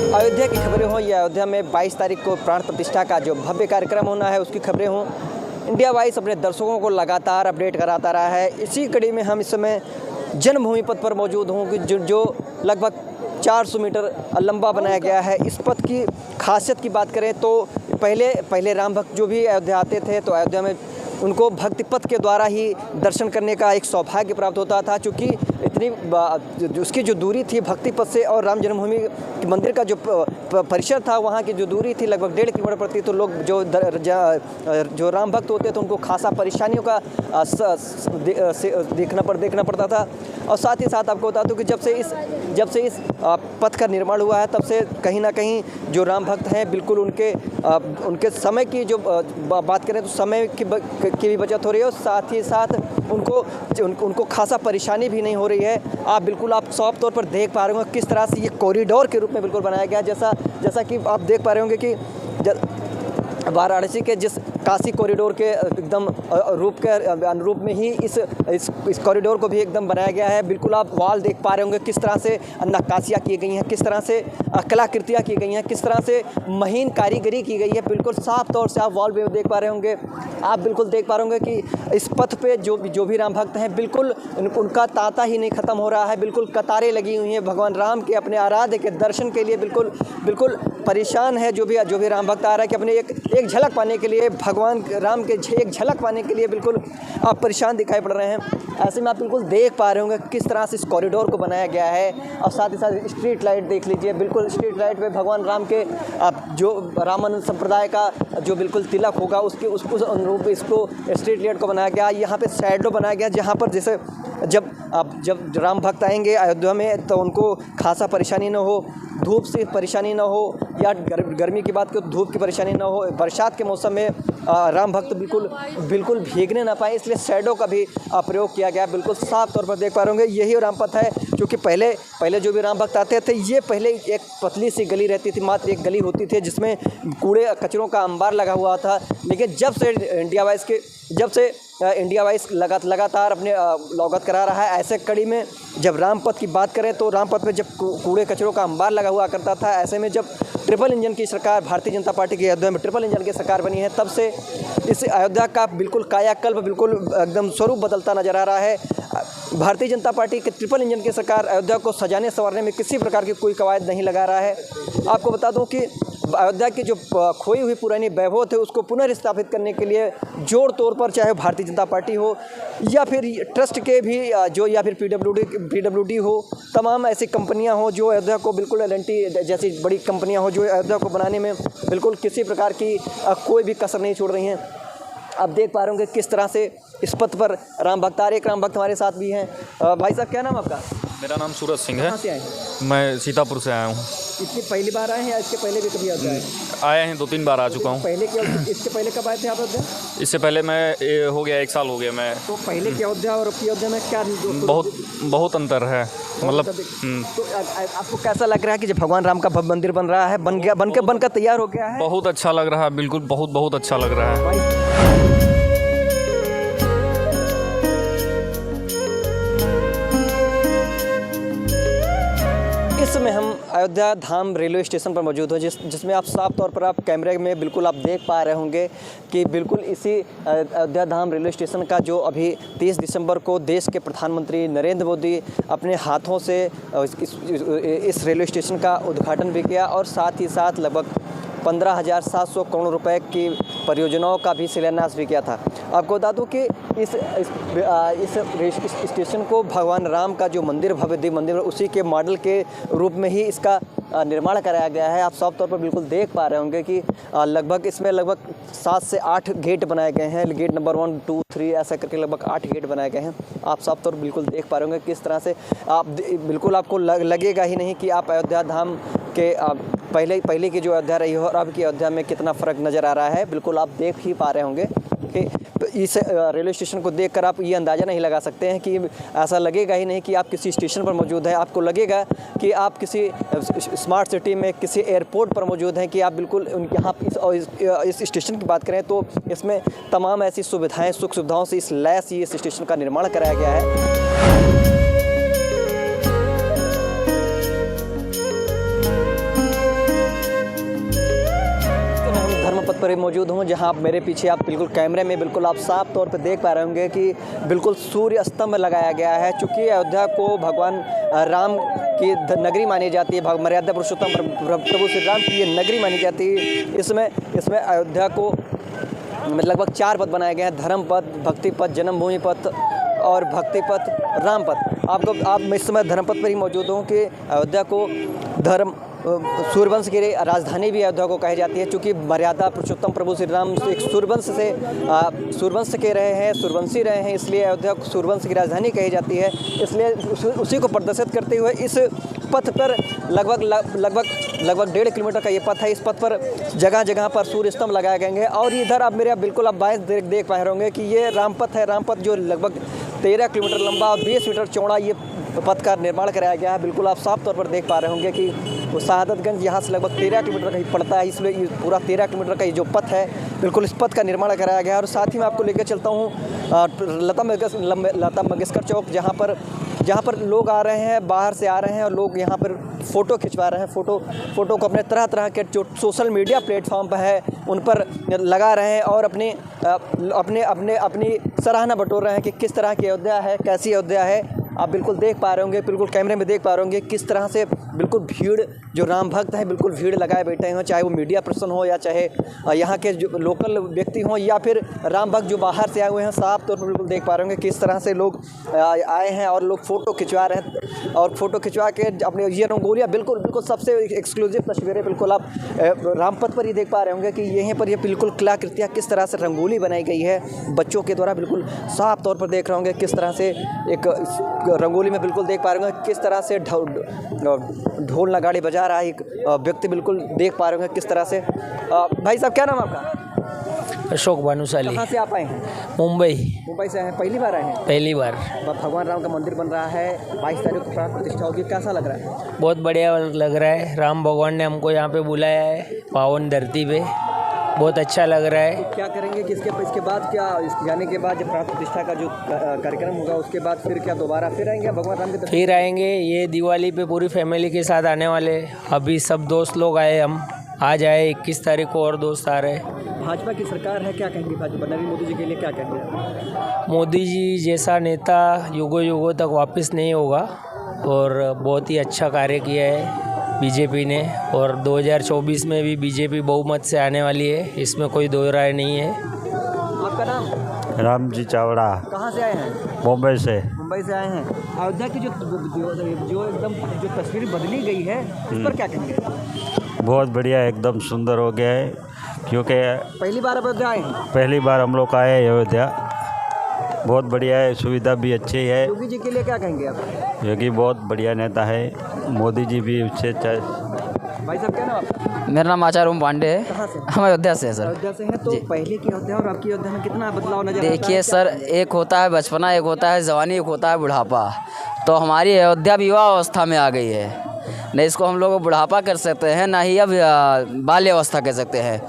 अयोध्या की खबरें हों या अयोध्या में 22 तारीख को प्राण प्रतिष्ठा का जो भव्य कार्यक्रम होना है उसकी खबरें हों, इंडिया वाइज अपने दर्शकों को लगातार अपडेट कराता रहा है। इसी कड़ी में हम इस समय जन्मभूमि पथ पर मौजूद हूँ कि जो लगभग 400 मीटर लंबा बनाया गया है। इस पथ की खासियत की बात करें तो पहले राम भक्त जो भी अयोध्या आते थे तो अयोध्या में उनको भक्ति पथ के द्वारा ही दर्शन करने का एक सौभाग्य प्राप्त होता था, क्योंकि इतनी उसकी जो दूरी थी भक्ति पथ से और राम जन्मभूमि मंदिर का जो परिसर था वहाँ की जो दूरी थी लगभग 1.5 किलोमीटर पड़ती। तो लोग जो राम भक्त होते थे उनको खासा परेशानियों का देखना पड़ता था। और साथ ही साथ आपको बता दूं कि जब से इस पथ का निर्माण हुआ है तब से कहीं ना कहीं जो राम भक्त हैं बिल्कुल उनके समय की जो बात करें तो समय की भी बचत हो रही है और साथ ही साथ उनको खासा परेशानी भी नहीं हो रही है। आप साफ तौर पर देख पा रहे होंगे किस तरह से ये कॉरिडोर के रूप में बिल्कुल बनाया गया, जैसा कि आप देख पा रहे होंगे कि वाराणसी के जिस काशी कॉरिडोर के एकदम रूप के अनुरूप में ही इस कॉरिडोर को भी एकदम बनाया गया है। बिल्कुल आप वॉल देख पा रहे होंगे किस तरह से नक्काशियाँ की गई हैं, किस तरह से कलाकृतियाँ की गई हैं, किस तरह से महीन कारीगरी की गई है। बिल्कुल साफ तौर से आप वॉल भी देख पा रहे होंगे। आप बिल्कुल देख पा रहे होंगे कि इस पथ पे जो भी राम भक्त हैं बिल्कुल उनका तांता ही नहीं ख़त्म हो रहा है। बिल्कुल कतारें लगी हुई हैं भगवान राम के अपने आराध्य के दर्शन के लिए। बिल्कुल परेशान है जो भी राम भक्त आ रहा है कि अपने एक झलक पाने के लिए, भगवान राम के एक झलक पाने के लिए बिल्कुल आप परेशान दिखाई पड़ रहे हैं। ऐसे में आप बिल्कुल देख पा रहे होंगे किस तरह से इस कॉरिडोर को बनाया गया है। और साथ ही साथ स्ट्रीट लाइट देख लीजिए, बिल्कुल स्ट्रीट लाइट पे भगवान राम के जो रामानंद संप्रदाय का जो बिल्कुल तिलक होगा उसको अनुरूप इसको स्ट्रीट लाइट को बनाया गया। यहाँ पे शैडो बनाया गया जहाँ पर जैसे जब राम भक्त आएंगे अयोध्या में तो उनको खासा परेशानी न हो, धूप से परेशानी ना हो या गर्मी की बात करो धूप की परेशानी ना हो, बरसात के मौसम में राम भक्त बिल्कुल भीगने ना पाए, इसलिए शैडो का भी प्रयोग किया गया। बिल्कुल साफ तौर पर देख पा रहे होंगे यही राम पथ है, क्योंकि पहले जो भी राम भक्त आते थे ये पहले एक पतली सी गली रहती थी, मात्र एक गली होती थी जिसमें कूड़े कचरों का अंबार लगा हुआ था। लेकिन जब से इंडिया वाइज लगातार अपने लौगत करा रहा है, ऐसे कड़ी में जब राम पथ की बात करें तो राम पथ में जब कूड़े कचरों का अंबार लगा हुआ करता था, ऐसे में जब ट्रिपल इंजन की सरकार भारतीय जनता पार्टी की अयोध्या में ट्रिपल इंजन की सरकार बनी है तब से इस अयोध्या का बिल्कुल कायाकल्प बिल्कुल एकदम स्वरूप बदलता नजर आ रहा है। भारतीय जनता पार्टी के ट्रिपल इंजन की सरकार अयोध्या को सजाने संवारने में किसी प्रकार की कोई कवायद नहीं लगा रहा है। आपको बता दूं कि अयोध्या की जो खोई हुई पुरानी वैभव थे उसको पुनर्स्थापित करने के लिए जोड़ तौर पर चाहे भारतीय जनता पार्टी हो या फिर ट्रस्ट के भी या फिर पीडब्ल्यूडी हो, तमाम ऐसी कंपनियां हो जो अयोध्या को बिल्कुल एल&टी जैसी बड़ी कंपनियां हो जो अयोध्या को बनाने में बिल्कुल किसी प्रकार की कोई भी कसर नहीं छोड़ रही हैं। आप देख पा रहे होंगे किस तरह से इस पथ पर राम भक्त आ रहे। एक राम भक्त हमारे साथ भी हैं। भाई साहब क्या नाम आपका? मेरा नाम सूरज सिंह है। कहाँ से आए हैं? मैं सीतापुर से आया हूँ। इतनी पहली बार आए हैं या इसके पहले भी कभी आए? आए हैं 2-3 बार आ चुका हूँ। इसके पहले कब आए थे आप अयोध्या? इससे पहले मैं हो गया 1 साल हो गया मैं। तो पहले की अयोध्या और अब की अयोध्या में क्या बहुत अंतर है, मतलब तो आपको कैसा लग रहा है कि जब भगवान राम का भव्य मंदिर बन रहा है, बनकर तैयार हो गया है? बहुत अच्छा लग रहा है, बिल्कुल बहुत अच्छा लग रहा है। इस समय हम अयोध्या धाम रेलवे स्टेशन पर मौजूद हैं जिसमें आप साफ तौर पर आप कैमरे में बिल्कुल आप देख पा रहे होंगे कि बिल्कुल इसी अयोध्या धाम रेलवे स्टेशन का जो अभी 30 दिसंबर को देश के प्रधानमंत्री नरेंद्र मोदी अपने हाथों से इस रेलवे स्टेशन का उद्घाटन भी किया और साथ ही साथ लगभग 15,700 करोड़ रुपए की परियोजनाओं का भी शिलान्यास भी किया था। आपको बता दूं कि इस स्टेशन को भगवान राम का जो मंदिर भव्य दिव्य मंदिर उसी के मॉडल के रूप में ही इसका निर्माण कराया गया है। आप साफ तौर पर बिल्कुल देख पा रहे होंगे कि इसमें लगभग 7 से 8 गेट बनाए गए हैं। गेट नंबर 1, 2, 3 ऐसा करके लगभग 8 गेट बनाए गए हैं। आप साफ तौर पर बिल्कुल देख पा रहे होंगे किस तरह से बिल्कुल आपको लगेगा ही नहीं कि आप अयोध्या धाम के पहले की जो अयोध्या रही हो और अब की अयोध्या में कितना फ़र्क नज़र आ रहा है। बिल्कुल आप देख ही पा रहे होंगे कि इस रेलवे स्टेशन को देखकर आप ये अंदाज़ा नहीं लगा सकते हैं कि ऐसा लगेगा ही नहीं कि आप किसी स्टेशन पर मौजूद हैं। आपको लगेगा कि आप किसी स्मार्ट सिटी में किसी एयरपोर्ट पर मौजूद हैं कि आप बिल्कुल यहाँ इस स्टेशन की बात करें तो इसमें तमाम ऐसी सुविधाएँ सुख सुविधाओं से इस लैस इस स्टेशन का निर्माण कराया गया है। पथ पर मौजूद हूँ, जहाँ आप मेरे पीछे आप बिल्कुल कैमरे में बिल्कुल आप साफ तौर पर देख पा रहे होंगे कि बिल्कुल सूर्य स्तंभ लगाया गया है। चूँकि अयोध्या को भगवान राम की नगरी मानी जाती है, मर्यादा पुरुषोत्तम प्रभु श्री राम की ये नगरी मानी जाती है। इसमें अयोध्या को लगभग 4 पथ बनाए गए हैं: धर्म पथ, भक्ति पथ, जन्मभूमि पथ और भक्ति पथ, राम पथ। आप इस समय धर्म पथ पर ही मौजूद हूँ कि अयोध्या को सूर्यवंश की राजधानी भी अयोध्या को कही जाती है। चूँकि मर्यादा पुरुषोत्तम प्रभु श्री राम एक सूर्यवंश के रहे हैं, सूर्यवंशी रहे हैं, इसलिए अयोध्या को सूर्यवंश की राजधानी कही जाती है। इसलिए उसी को प्रदर्शित करते हुए इस पथ पर लगभग 1.5 किलोमीटर का ये पथ है। इस पथ पर जगह जगह पर सूर्य स्तंभ लगाए गए हैं और इधर आप बिल्कुल आप बाएं देख पा रहे होंगे कि ये राम पथ है। राम पथ जो लगभग 13 किलोमीटर लंबा और 20 मीटर चौड़ा ये पथ का निर्माण कराया गया है। बिल्कुल आप साफ तौर पर देख पा रहे होंगे कि वो शहादतगंज यहाँ से लगभग 13 किलोमीटर का ही पड़ता है, इसलिए ये पूरा 13 किलोमीटर का ये जो पथ है, बिल्कुल इस पथ का निर्माण कराया गया है। और साथ ही मैं आपको लेकर चलता हूँ लता मंगेशकर चौक, जहाँ पर लोग आ रहे हैं, बाहर से आ रहे हैं और लोग यहाँ पर फ़ोटो खिंचवा रहे हैं। फ़ोटो को अपने तरह के जो सोशल मीडिया प्लेटफॉर्म पर है उन पर लगा रहे हैं और अपनी सराहना बटोर रहे हैं कि किस तरह की अयोध्या है, कैसी अयोध्या है। आप बिल्कुल देख पा रहे होंगे, बिल्कुल कैमरे में देख पा रहे होंगे किस तरह से बिल्कुल भीड़, जो राम भक्त हैं बिल्कुल भीड़ लगाए बैठे हों, चाहे वो मीडिया पर्सन हो या चाहे यहाँ के जो लोकल व्यक्ति हों या फिर राम भक्त जो बाहर से आए हुए हैं। साफ तौर पर बिल्कुल देख पा रहे होंगे किस तरह से लोग आए हैं और लोग फ़ोटो खिंचवा रहे हैं और फ़ोटो खिंचवा के अपने ये रंगोलियाँ बिल्कुल सबसे एक्सक्लूसिव तस्वीरें बिल्कुल आप रामपथ पर ही देख पा रहे होंगे कि यहीं पर ये बिल्कुल कलाकृतियाँ किस तरह से रंगोली बनाई गई है बच्चों के द्वारा। बिल्कुल साफ तौर पर देख रहे होंगे किस तरह से एक रंगोली में बिल्कुल देख पा रहे होंगे किस तरह से ढोल नगाड़े बजा रहा है एक व्यक्ति, बिल्कुल देख पा रहे होंगे किस तरह से। भाई साहब क्या नाम आपका? अशोक भानुशाली। कहाँ से आप आए हैं? मुंबई से आए हैं, पहली बार आए हैं? पहली बार। भगवान राम का मंदिर बन रहा है, 22 तारीख को प्राण प्रतिष्ठा होगी, कैसा लग रहा है? बहुत बढ़िया लग रहा है। राम भगवान ने हमको यहाँ पे बुलाया है पावन धरती पे, बहुत अच्छा लग रहा है। क्या करेंगे कि इसके बाद क्या जाने के बाद जब प्राण प्रतिष्ठा का जो कार्यक्रम होगा उसके बाद फिर क्या दोबारा फिर आएंगे भगवान राम के? फिर आएंगे, ये दिवाली पे पूरी फैमिली के साथ आने वाले। अभी सब दोस्त लोग आए, हम आज आए, 21 तारीख को और दोस्त आ रहे हैं। भाजपा की सरकार है, क्या कहेंगे भाजपा नरेंद्र मोदी जी के लिए, क्या कहेंगे? मोदी जी जैसा नेता युगों तक वापस नहीं होगा और बहुत ही अच्छा कार्य किया है बीजेपी ने और 2024 में भी बीजेपी बहुमत से आने वाली है, इसमें कोई दो राय नहीं है। आपका नाम? रामजी चावड़ा। कहाँ से आए हैं? मुंबई से आए हैं। अयोध्या की जो एकदम जो तस्वीर बदली गई है उस पर क्या कहेंगे? बहुत बढ़िया, एकदम सुंदर हो गया है क्योंकि पहली बार अयोध्या आए हैं? पहली बार हम लोग आए अयोध्या। बहुत बढ़िया है, सुविधा भी अच्छी है। योगी जी के लिए क्या कहेंगे आप? योगी बहुत बढ़िया नेता है, मोदी जी भी उससे भाई साहब क्या नाम आपका? मेरा नाम आचार्य ओम पांडे है। कहाँ से? हम अयोध्या से हैं सर। अयोध्या से हैं तो पहले की अयोध्या और आपकी अयोध्या में कितना बदलाव नजर आता है? देखिए सर, एक होता है बचपना, एक होता है जवानी, एक होता है बुढ़ापा। तो हमारी अयोध्या विवाह अवस्था में आ गई है, न इसको हम लोग बुढ़ापा कर सकते हैं, ना ही अब बाल्य अवस्था कह सकते हैं।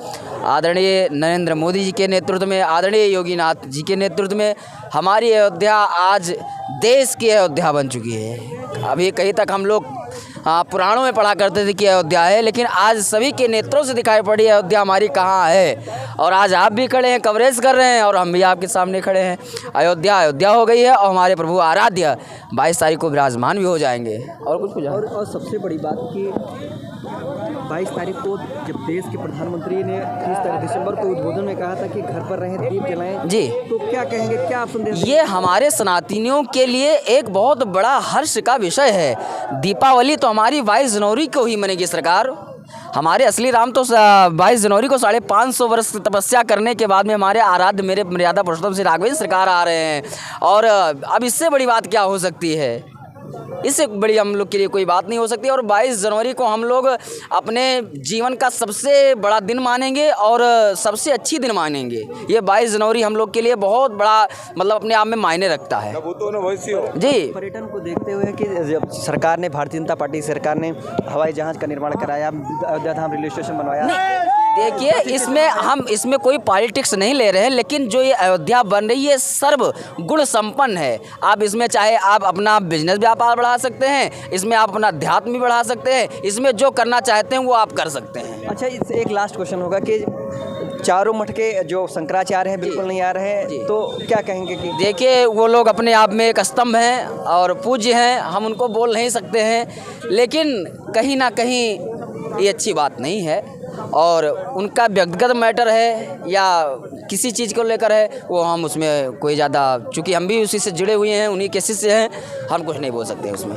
आदरणीय नरेंद्र मोदी जी के नेतृत्व में, आदरणीय योगीनाथ जी के नेतृत्व में हमारी अयोध्या आज देश की अयोध्या बन चुकी है। अभी कहीं तक हम लोग पुराणों में पढ़ा करते थे कि अयोध्या है, लेकिन आज सभी के नेत्रों से दिखाई पड़ी अयोध्या हमारी कहाँ है। और आज आप भी खड़े हैं, कवरेज कर रहे हैं और हम भी आपके सामने खड़े हैं। अयोध्या हो गई है और हमारे प्रभु आराध्य 22 तारीख को विराजमान भी हो जाएंगे। और कुछ और सबसे बड़ी बात कि 22 तारीख को जब देश के प्रधानमंत्री ने 30 दिसंबर को उद्बोधन में कहा था कि घर पर रहें, दीप जलाएं जी, तो क्या कहेंगे, क्या आप संदेश? ये हमारे सनातनियों के लिए एक बहुत बड़ा हर्ष का विषय है। दीपावली तो हमारी 22 जनवरी को ही मनेगी सरकार। हमारे असली राम तो 22 जनवरी को 550 वर्ष तपस्या करने के बाद में हमारे आराध्य मेरे मर्यादा पुरुषोत्तम श्री राघवेंद्र सरकार आ रहे हैं। और अब इससे बड़ी बात क्या हो सकती है? इससे बड़ी हम लोग के लिए कोई बात नहीं हो सकती। और 22 जनवरी को हम लोग अपने जीवन का सबसे बड़ा दिन मानेंगे और सबसे अच्छी दिन मानेंगे। ये 22 जनवरी हम लोग के लिए बहुत बड़ा मतलब अपने आप में मायने रखता है जी। पर्यटन को देखते हुए कि सरकार ने, भारतीय जनता पार्टी सरकार ने हवाई जहाज का निर्माण कराया, अयोध्या धाम रेलवे स्टेशन बनवाया। देखिए, इसमें कोई पॉलिटिक्स नहीं ले रहे हैं, लेकिन जो ये अयोध्या बन रही है सर्व गुण संपन्न है। आप इसमें चाहे आप अपना बिजनेस व्यापार बढ़ा सकते हैं, इसमें आप अपना अध्यात्म भी बढ़ा सकते हैं, इसमें जो करना चाहते हैं वो आप कर सकते हैं। अच्छा, एक लास्ट क्वेश्चन होगा कि चारों मठ के जो शंकराचार्य हैं बिल्कुल नहीं आ रहे हैं, तो क्या कहेंगे कि देखिए वो लोग अपने आप में एक स्तंभ हैं और पूज्य हैं, हम उनको बोल नहीं सकते हैं, लेकिन कहीं ना कहीं ये अच्छी बात नहीं है। और उनका व्यक्तिगत मैटर है या किसी चीज़ को लेकर है, वो हम उसमें कोई ज़्यादा, चूँकि हम भी उसी से जुड़े हुए हैं, उन्हीं केसेस से हैं, हम कुछ नहीं बोल सकते उसमें।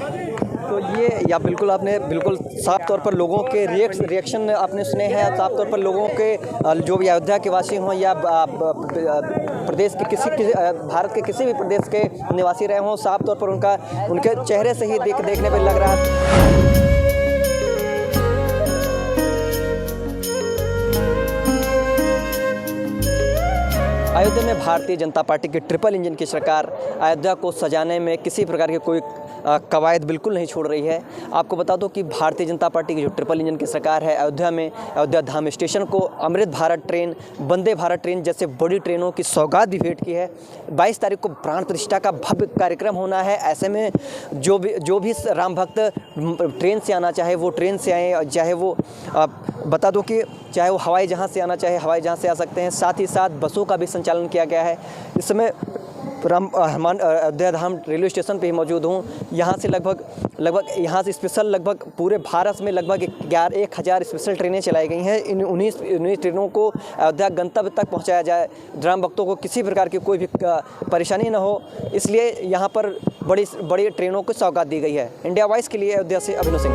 तो ये या बिल्कुल आपने बिल्कुल साफ तौर पर लोगों के रिएक्शन आपने सुने हैं, साफ तौर पर लोगों के जो भी अयोध्या के वासी हों या प्रदेश के भारत के किसी भी प्रदेश के निवासी रहे हों, साफ तौर पर उनके चेहरे से ही देखने पर लग रहा है। अयोध्या में भारतीय जनता पार्टी की ट्रिपल इंजन की सरकार अयोध्या को सजाने में किसी प्रकार की कोई कवायद बिल्कुल नहीं छोड़ रही है। आपको बता दो कि भारतीय जनता पार्टी की जो ट्रिपल इंजन की सरकार है, अयोध्या में अयोध्या धाम स्टेशन को अमृत भारत ट्रेन, वंदे भारत ट्रेन जैसे बड़ी ट्रेनों की सौगात भी भेंट की है। 22 तारीख को प्राण प्रतिष्ठा का भव्य कार्यक्रम होना है। ऐसे में जो भी राम भक्त ट्रेन से आना चाहे वो ट्रेन से आए, चाहे वो बता दो कि चाहे वो हवाई जहाज़ से आना चाहे हवाई जहाज़ से आ सकते हैं। साथ ही साथ बसों का भी संचालन किया गया है। इस समय अयोध्या धाम रेलवे स्टेशन पे ही मौजूद हूँ। यहाँ से लगभग यहाँ से स्पेशल लगभग पूरे भारत में लगभग 1000 स्पेशल ट्रेनें चलाई गई हैं। इन 19 ट्रेनों को अयोध्या गंतव्य तक पहुँचाया जाए, राम भक्तों को किसी प्रकार की कोई भी परेशानी न हो, इसलिए यहाँ पर बड़ी ट्रेनों को सौगात दी गई है। इंडिया वॉइस के लिए अयोध्या से अभिनव सिंह।